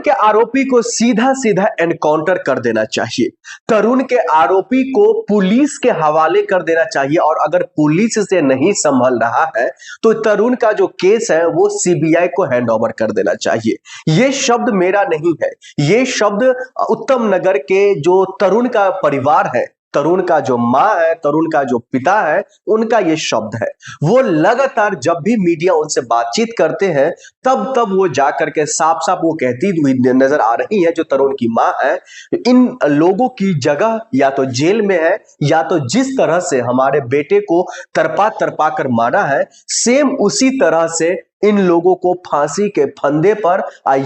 के आरोपी को सीधा सीधा एनकाउंटर कर देना चाहिए। तरुण के आरोपी को पुलिस के हवाले कर देना चाहिए और अगर पुलिस से नहीं संभल रहा है तो तरुण का जो केस है वो सीबीआई को हैंडओवर कर देना चाहिए। ये शब्द मेरा नहीं है, ये शब्द उत्तम नगर के जो तरुण का परिवार है, तरुण का जो मां है, तरुण का जो पिता है, उनका ये शब्द है। वो लगातार जब भी मीडिया उनसे बातचीत करते हैं तब वो जाकर के साफ साफ वो कहती हुई नजर आ रही है, जो तरुण की मां है, इन लोगों की जगह या तो जेल में है या तो जिस तरह से हमारे बेटे को तरपा तरपा कर मारा है, सेम उसी तरह से इन लोगों को फांसी के फंदे पर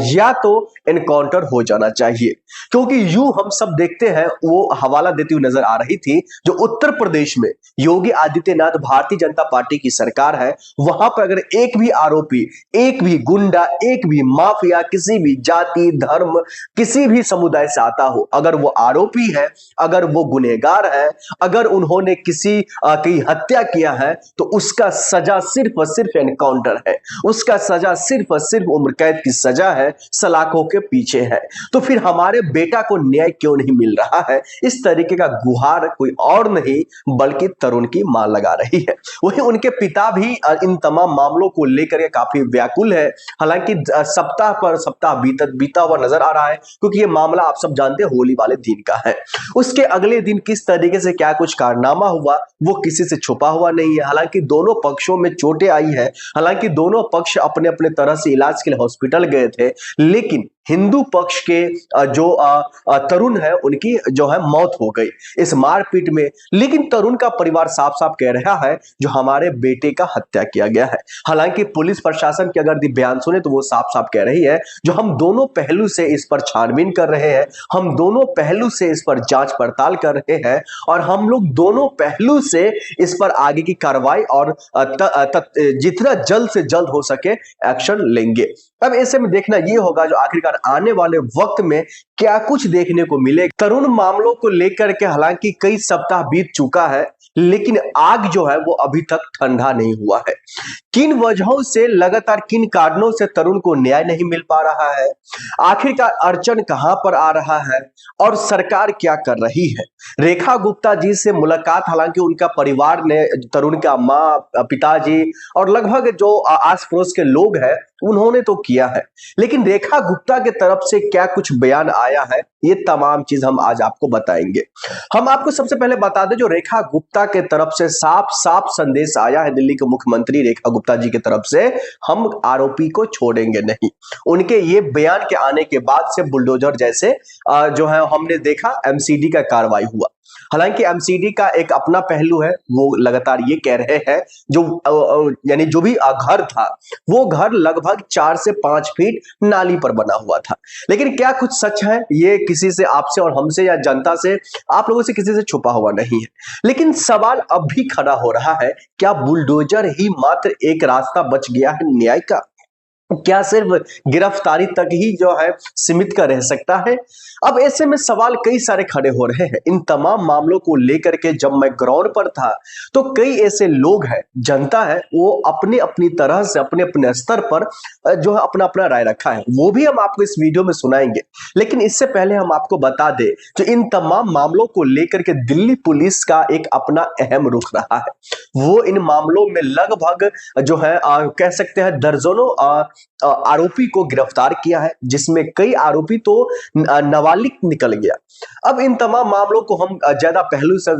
या तो एनकाउंटर हो जाना चाहिए। क्योंकि यूं हम सब देखते हैं, वो हवाला देती हुई नजर आ रही थी, जो उत्तर प्रदेश में योगी आदित्यनाथ भारतीय जनता पार्टी की सरकार है, वहां पर अगर एक भी आरोपी, एक भी गुंडा, एक भी माफिया किसी भी जाति धर्म किसी भी समुदाय से आता हो, अगर वो आरोपी है, अगर वो गुनहगार है, अगर उन्होंने किसी की हत्या किया है, तो उसका सजा सिर्फ और सिर्फ एनकाउंटर है, उसका सजा सिर्फ और सिर्फ उम्र कैद की सजा है, सलाखों के पीछे है। तो फिर हमारे बेटा को न्याय क्यों नहीं मिल रहा है? इस तरीके का गुहार कोई और नहीं बल्कि तरुण की मां लगा रही है। वहीं उनके पिता भी इन तमाम मामलों को लेकर काफी व्याकुल है। हालांकि सप्ताह पर सप्ताह बीता हुआ नजर आ रहा है, क्योंकि ये मामला आप सब जानते हैं होली वाले दिन का है। उसके अगले दिन किस तरीके से क्या कुछ कारनामा हुआ वो किसी से छुपा हुआ नहीं है। हालांकि दोनों पक्षों में चोटें आई है, हालांकि दोनों पक्ष अपने अपने तरह से इलाज के लिए हॉस्पिटल गए थे, लेकिन हिंदू पक्ष के जो तरुण है उनकी जो है मौत हो गई इस मारपीट में। लेकिन तरुण का परिवार साफ साफ कह रहा है जो हमारे बेटे का हत्या किया गया है। हालांकि पुलिस प्रशासन के अगर बयान सुने तो वो साफ साफ कह रही है जो हम दोनों पहलू से इस पर छानबीन कर रहे हैं, हम दोनों पहलू से इस पर जांच पड़ताल कर रहे हैं और हम लोग दोनों पहलू से इस पर आगे की कार्रवाई और जितना जल्द से जल्द हो सके एक्शन लेंगे। अब ऐसे में देखना ये होगा जो आखिरकार आने वाले वक्त में क्या कुछ देखने को मिले। तरुण मामलों को लेकर के हालांकि कई सप्ताह बीत चुका है, लेकिन आग जो है वो अभी तक ठंडा नहीं हुआ है। किन वजहों से, लगातार किन कारणों से तरुण को न्याय नहीं मिल पा रहा है, आखिरकार अड़चन कहां पर आ रहा है और सरकार क्या कर रही है। रेखा गुप्ता जी से मुलाकात हालांकि उनका परिवार ने, तरुण का मां, पिताजी और लगभग जो आस पड़ोस के लोग हैं उन्होंने तो किया है, लेकिन रेखा गुप्ता के तरफ से क्या कुछ बयान आया है ये तमाम चीज हम आज आपको बताएंगे। हम आपको सबसे पहले बता दें जो रेखा गुप्ता के तरफ से साफ साफ संदेश आया है दिल्ली के मुख्यमंत्री रेखा गुप्ता जी की तरफ से, हम आरोपी को छोड़ेंगे नहीं। उनके ये बयान के आने के बाद से बुलडोजर जैसे जो है हमने देखा एमसीडी का कार्रवाई हुआ। हालांकि एमसीडी का एक अपना पहलू है, वो लगातार ये कह रहे हैं जो यानी जो भी घर था वो घर लगभग 4 से 5 फीट नाली पर बना हुआ था। लेकिन क्या कुछ सच है ये किसी से, आपसे और हमसे या जनता से, आप लोगों से किसी से छुपा हुआ नहीं है। लेकिन सवाल अब भी खड़ा हो रहा है, क्या बुलडोजर ही मात्र एक रास्ता बच गया है न्याय का? क्या सिर्फ गिरफ्तारी तक ही जो है सीमित का रह सकता है? अब ऐसे में सवाल कई सारे खड़े हो रहे हैं। इन तमाम मामलों को लेकर के जब मैं ग्राउंड पर था तो कई ऐसे लोग हैं, जनता है, वो अपने अपनी तरह से अपने अपने स्तर पर जो है अपना अपना राय रखा है, वो भी हम आपको इस वीडियो में सुनाएंगे। लेकिन इससे पहले हम आपको बता दें जो इन तमाम मामलों को लेकर के दिल्ली पुलिस का एक अपना अहम रुख रहा है। वो इन मामलों में लगभग जो है कह सकते हैं दर्जनों आरोपी को गिरफ्तार किया है, जिसमें कई आरोपी तो नाबालिग निकल गया। अब इन तमाम मामलों को हम ज्यादा पहलू से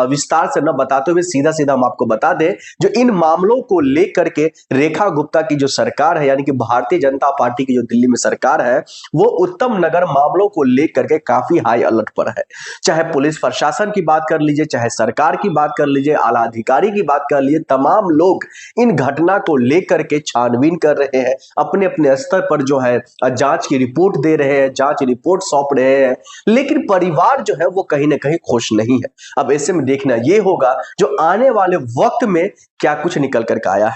विस्तार से न बताते हुए सीधा सीधा हम आपको बता दें जो इन मामलों को लेकर के रेखा गुप्ता की जो सरकार है, यानी कि भारतीय जनता पार्टी की जो दिल्ली में सरकार है, वो उत्तम नगर मामलों को लेकर के काफी हाई अलर्ट पर है। चाहे पुलिस प्रशासन की बात कर लीजिए, चाहे सरकार की बात कर लीजिए, आला अधिकारी की बात कर लीजिए, तमाम लोग इन घटना को लेकर के छानबीन कर रहे हैं, अपने अपने स्तर पर जो है जांच की रिपोर्ट दे रहे हैं, जांच रिपोर्ट सौंप रहे हैं। लेकिन परिवार जो है वो कहीं ना कहीं खुश नहीं है। अब ऐसे में देखना ये होगा जो आने वाले वक्त में क्या कुछ निकल कर आया है।